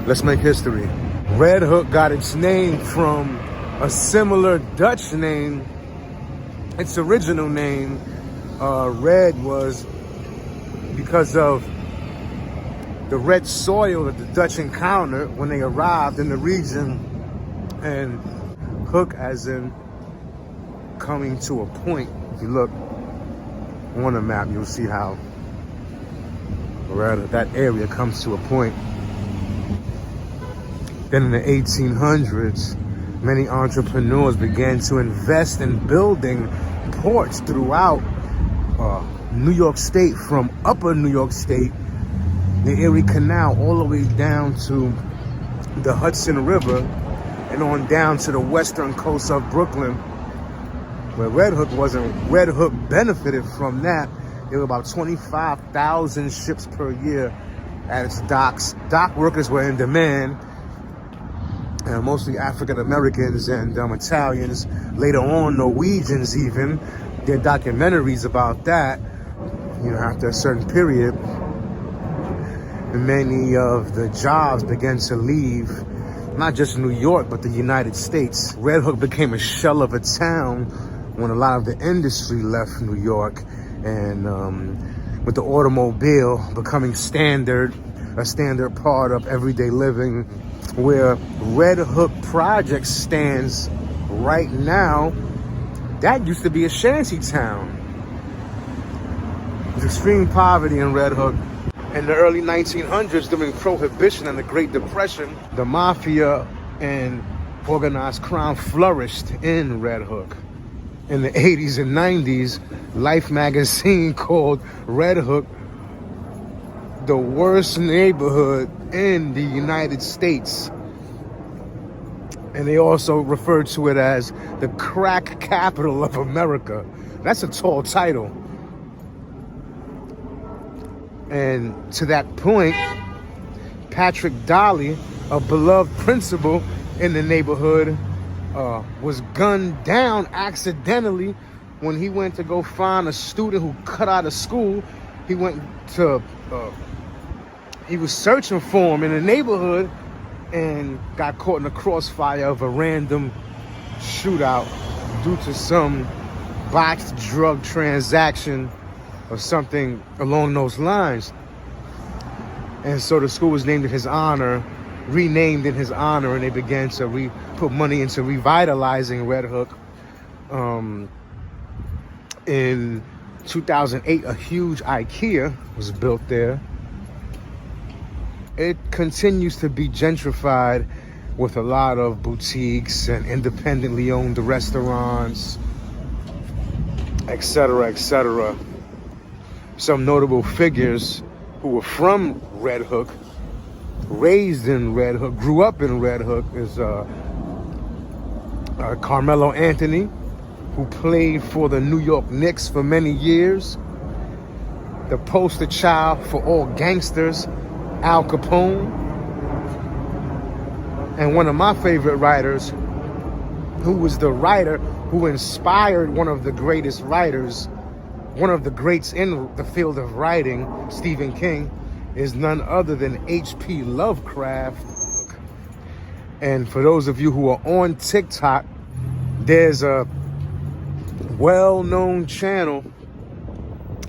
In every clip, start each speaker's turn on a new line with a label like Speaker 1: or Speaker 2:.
Speaker 1: Let's make history. Red Hook got its name from a similar Dutch name. Its original name, red, was because of the red soil that the Dutch encountered when they arrived in the region, and hook as in coming to a point. If you look on the map, you'll see how that area comes to a point. Then in the 1800s, many entrepreneurs began to invest in building ports throughout New York State, from upper New York State, the Erie Canal, all the way down to the Hudson River and on down to the western coast of Brooklyn, where Red Hook wasn't. Red Hook benefited from that. There were about 25,000 ships per year at its docks. Dock workers were in demand, mostly African Americans and Italians, later on Norwegians even. There are documentaries about that, after a certain period. Many of the jobs began to leave, not just New York, but the United States. Red Hook became a shell of a town when a lot of the industry left New York, and with the automobile becoming a standard part of everyday living. Where Red Hook Project stands right now, that used to be a shanty town. There's extreme poverty in Red Hook. In the early 1900s, during Prohibition and the Great Depression, the mafia and organized crime flourished in Red Hook. In the 80s and 90s, Life magazine called Red Hook the worst neighborhood in the United States. And they also referred to it as the crack capital of America. That's a tall title. And to that point, Patrick Dolly, a beloved principal in the neighborhood, was gunned down accidentally when he went to go find a student who cut out of school. He was searching for him in the neighborhood and got caught in the crossfire of a random shootout due to some botched drug transaction or something along those lines. And so the school was named in his honor, renamed in his honor, and they began to put money into revitalizing Red Hook. In 2008, a huge IKEA was built there. It continues to be gentrified with a lot of boutiques and independently owned restaurants, etc., etc. Some notable figures who were from Red Hook, raised in Red Hook, grew up in Red Hook, is Carmelo Anthony, who played for the New York Knicks for many years. The poster child for all gangsters, Al Capone. And one of my favorite writers, who was the writer who inspired one of the greatest writers, one of the greats in the field of writing, Stephen King, is none other than H.P. Lovecraft. And for those of you who are on TikTok, there's a well-known channel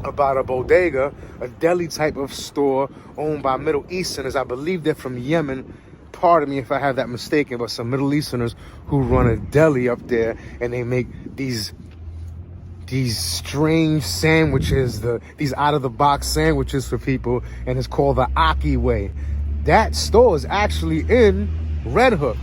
Speaker 1: about a bodega, a deli type of store owned by Middle Easterners. I believe they're from Yemen. Pardon me if I have that mistaken, but some Middle Easterners who run a deli up there, and they make these strange sandwiches, these out-of-the-box sandwiches for people, and it's called the Aki Way. That store is actually in Red Hook.